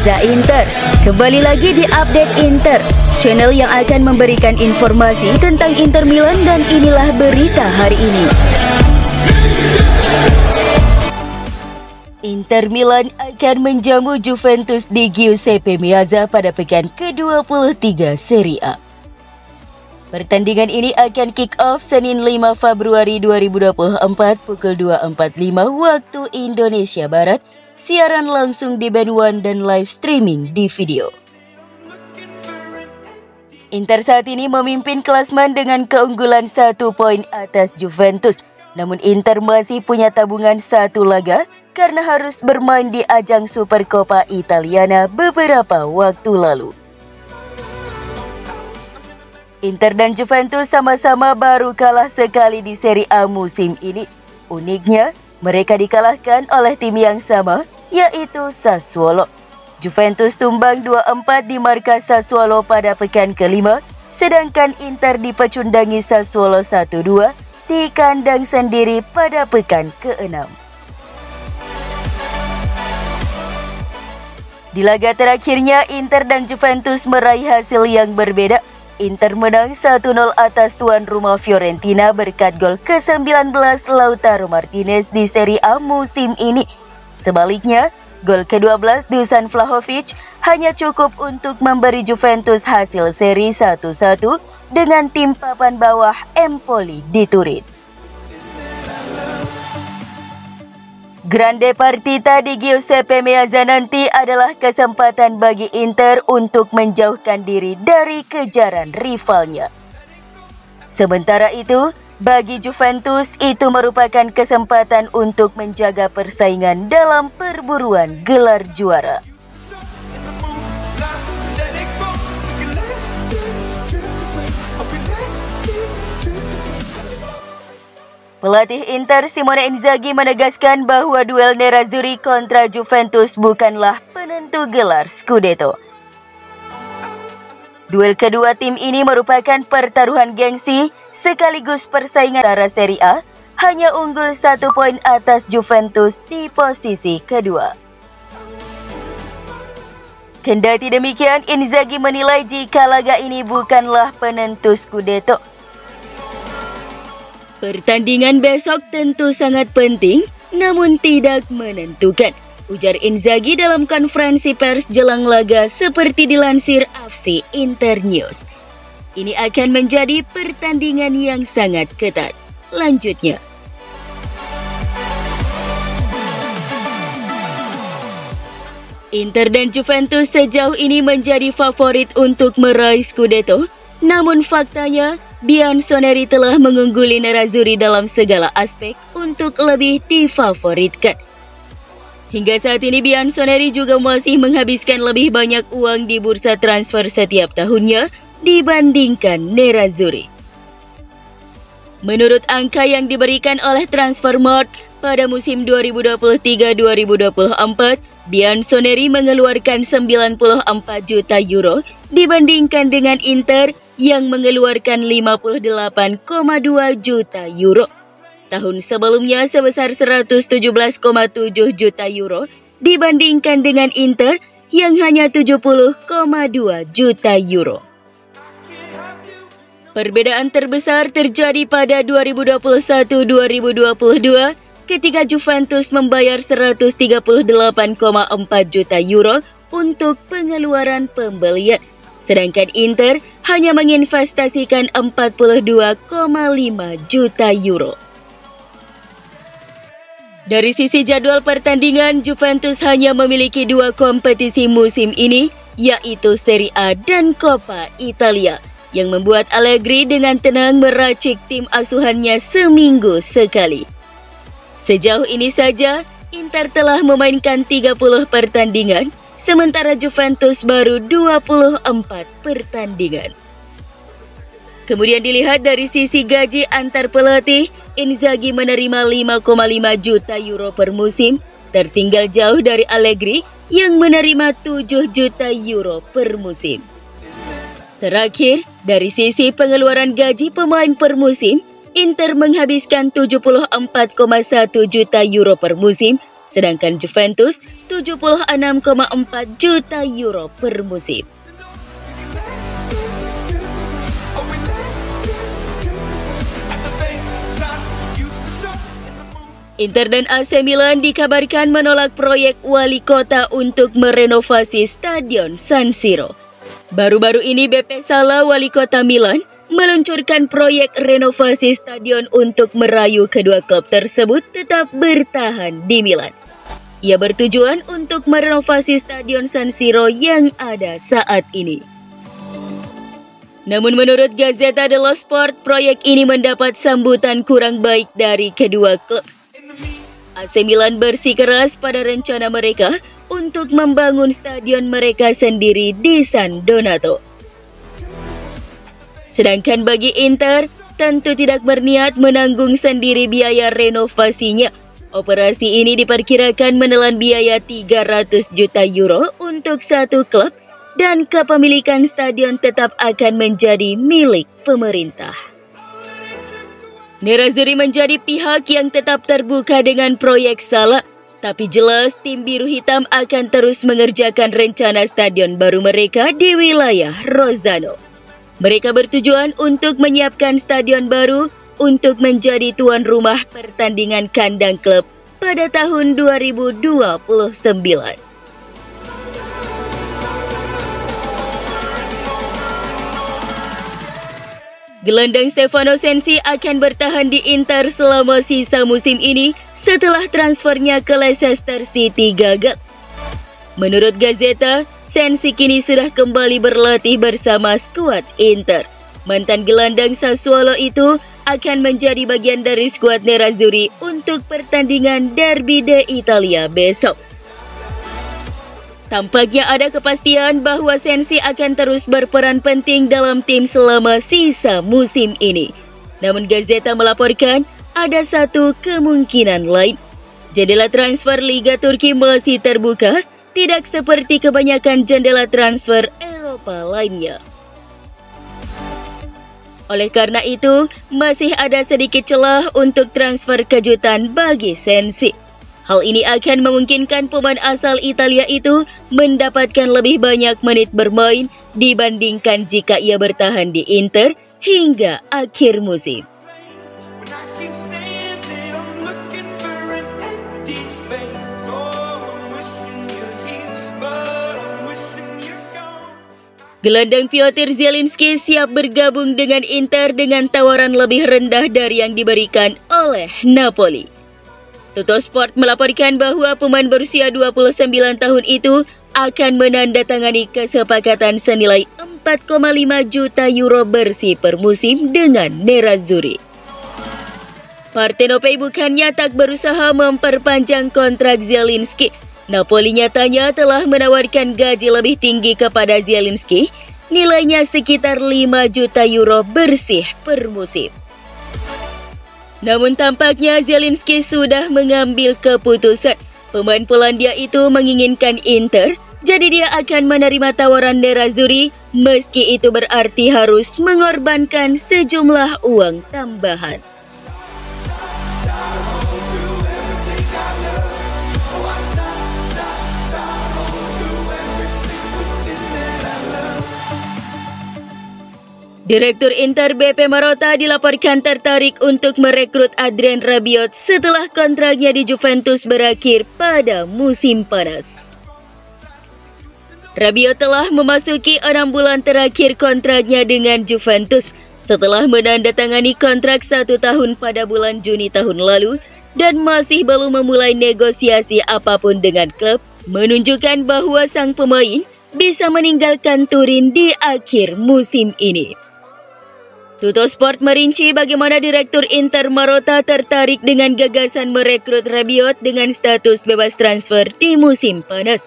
Gaza Inter. Kembali lagi di Update Inter, channel yang akan memberikan informasi tentang Inter Milan, dan inilah berita hari ini. Inter Milan akan menjamu Juventus di Giuseppe Meazza pada pekan ke-23 Serie A. Pertandingan ini akan kick-off Senin 5 Februari 2024 pukul 2.45 waktu Indonesia Barat, siaran langsung di Band One dan live streaming di video. Inter saat ini memimpin klasmen dengan keunggulan 1 poin atas Juventus. Namun Inter masih punya tabungan 1 laga karena harus bermain di ajang Supercoppa Italiana beberapa waktu lalu. Inter dan Juventus sama-sama baru kalah sekali di Serie A musim ini. Uniknya, mereka dikalahkan oleh tim yang sama, yaitu Sassuolo. Juventus tumbang 2-4 di markas Sassuolo pada pekan ke-5, sedangkan Inter dipecundangi Sassuolo 1-2 di kandang sendiri pada pekan ke-6. Di laga terakhirnya, Inter dan Juventus meraih hasil yang berbeda. Inter menang 1-0 atas tuan rumah Fiorentina berkat gol ke-19 Lautaro Martinez di Serie A musim ini. Sebaliknya, gol ke-12 Dusan Vlahovic hanya cukup untuk memberi Juventus hasil seri 1-1 dengan tim papan bawah Empoli di Turin. Grande Partita di Giuseppe Meazza nanti adalah kesempatan bagi Inter untuk menjauhkan diri dari kejaran rivalnya. Sementara itu, bagi Juventus itu merupakan kesempatan untuk menjaga persaingan dalam perburuan gelar juara. Pelatih Inter Simone Inzaghi menegaskan bahwa duel Nerazzurri kontra Juventus bukanlah penentu gelar Scudetto. Duel kedua tim ini merupakan pertaruhan gengsi sekaligus persaingan antara Serie A, hanya unggul 1 poin atas Juventus di posisi kedua. Kendati demikian, Inzaghi menilai jika laga ini bukanlah penentu Scudetto. Pertandingan besok tentu sangat penting, namun tidak menentukan, ujar Inzaghi dalam konferensi pers jelang laga seperti dilansir FC Internews. Ini akan menjadi pertandingan yang sangat ketat. Lanjutnya, Inter dan Juventus sejauh ini menjadi favorit untuk meraih Scudetto, namun faktanya Bianconeri telah mengungguli Nerazzurri dalam segala aspek untuk lebih difavoritkan. Hingga saat ini Bianconeri juga masih menghabiskan lebih banyak uang di bursa transfer setiap tahunnya dibandingkan Nerazzurri. Menurut angka yang diberikan oleh Transfermarkt pada musim 2023-2024, Bianconeri mengeluarkan 94 juta euro dibandingkan dengan Inter yang mengeluarkan 58,2 juta euro. Tahun sebelumnya sebesar 117,7 juta euro dibandingkan dengan Inter yang hanya 70,2 juta euro. Perbedaan terbesar terjadi pada 2021-2022 ketika Juventus membayar 138,4 juta euro untuk pengeluaran pembelian, sedangkan Inter hanya menginvestasikan 42,5 juta euro. Dari sisi jadwal pertandingan, Juventus hanya memiliki 2 kompetisi musim ini, yaitu Serie A dan Coppa Italia, yang membuat Allegri dengan tenang meracik tim asuhannya seminggu sekali. Sejauh ini saja, Inter telah memainkan 30 pertandingan, sementara Juventus baru 24 pertandingan. Kemudian dilihat dari sisi gaji antar pelatih, Inzaghi menerima 5,5 juta euro per musim, tertinggal jauh dari Allegri yang menerima 7 juta euro per musim. Terakhir, dari sisi pengeluaran gaji pemain per musim, Inter menghabiskan 74,1 juta euro per musim, sedangkan Juventus 76,4 juta euro per musim. Inter dan AC Milan dikabarkan menolak proyek wali kota untuk merenovasi Stadion San Siro. Baru-baru ini BP Sala, wali kota Milan, meluncurkan proyek renovasi stadion untuk merayu kedua klub tersebut tetap bertahan di Milan. Ia bertujuan untuk merenovasi Stadion San Siro yang ada saat ini. Namun menurut Gazzetta dello Sport, proyek ini mendapat sambutan kurang baik dari kedua klub. AC Milan bersikeras pada rencana mereka untuk membangun stadion mereka sendiri di San Donato. Sedangkan bagi Inter, tentu tidak berniat menanggung sendiri biaya renovasinya. Operasi ini diperkirakan menelan biaya 300 juta euro untuk satu klub dan kepemilikan stadion tetap akan menjadi milik pemerintah. Nerazzurri menjadi pihak yang tetap terbuka dengan proyek Sala, tapi jelas tim biru hitam akan terus mengerjakan rencana stadion baru mereka di wilayah Rossano. Mereka bertujuan untuk menyiapkan stadion baru untuk menjadi tuan rumah pertandingan kandang klub pada tahun 2029. Gelandang Stefano Sensi akan bertahan di Inter selama sisa musim ini setelah transfernya ke Leicester City gagal. Menurut Gazzetta, Sensi kini sudah kembali berlatih bersama skuad Inter. Mantan gelandang Sassuolo itu akan menjadi bagian dari skuad Nerazzurri untuk pertandingan Derby d'Italia besok. Tampaknya ada kepastian bahwa Sensi akan terus berperan penting dalam tim selama sisa musim ini. Namun Gazzetta melaporkan ada satu kemungkinan lain. Jendela transfer Liga Turki masih terbuka, tidak seperti kebanyakan jendela transfer Eropa lainnya. Oleh karena itu, masih ada sedikit celah untuk transfer kejutan bagi Sensi. Hal ini akan memungkinkan pemain asal Italia itu mendapatkan lebih banyak menit bermain dibandingkan jika ia bertahan di Inter hingga akhir musim. Gelandang Piotr Zielinski siap bergabung dengan Inter dengan tawaran lebih rendah dari yang diberikan oleh Napoli. Tuttosport melaporkan bahwa pemain berusia 29 tahun itu akan menandatangani kesepakatan senilai 4,5 juta euro bersih per musim dengan Nerazzurri. Partenopei bukannya tak berusaha memperpanjang kontrak Zielinski. Napoli nyatanya telah menawarkan gaji lebih tinggi kepada Zielinski, nilainya sekitar 5 juta euro bersih per musim. Namun tampaknya Zielinski sudah mengambil keputusan. Pemain Polandia itu menginginkan Inter, jadi dia akan menerima tawaran Nerazzurri, meski itu berarti harus mengorbankan sejumlah uang tambahan. Direktur Inter BP Marotta dilaporkan tertarik untuk merekrut Adrien Rabiot setelah kontraknya di Juventus berakhir pada musim panas. Rabiot telah memasuki 6 bulan terakhir kontraknya dengan Juventus setelah menandatangani kontrak 1 tahun pada bulan Juni tahun lalu dan masih belum memulai negosiasi apapun dengan klub, menunjukkan bahwa sang pemain bisa meninggalkan Turin di akhir musim ini. Tuttosport merinci bagaimana Direktur Inter Marotta tertarik dengan gagasan merekrut Rabiot dengan status bebas transfer di musim panas.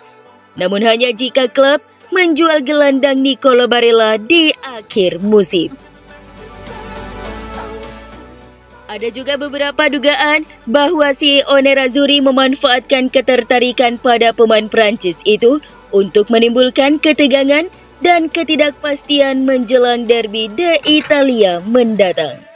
Namun hanya jika klub menjual gelandang Nicolo Barella di akhir musim. Ada juga beberapa dugaan bahwa CEO Nerazzurri memanfaatkan ketertarikan pada pemain Prancis itu untuk menimbulkan ketegangan dan ketidakpastian menjelang Derby d'Italia mendatang.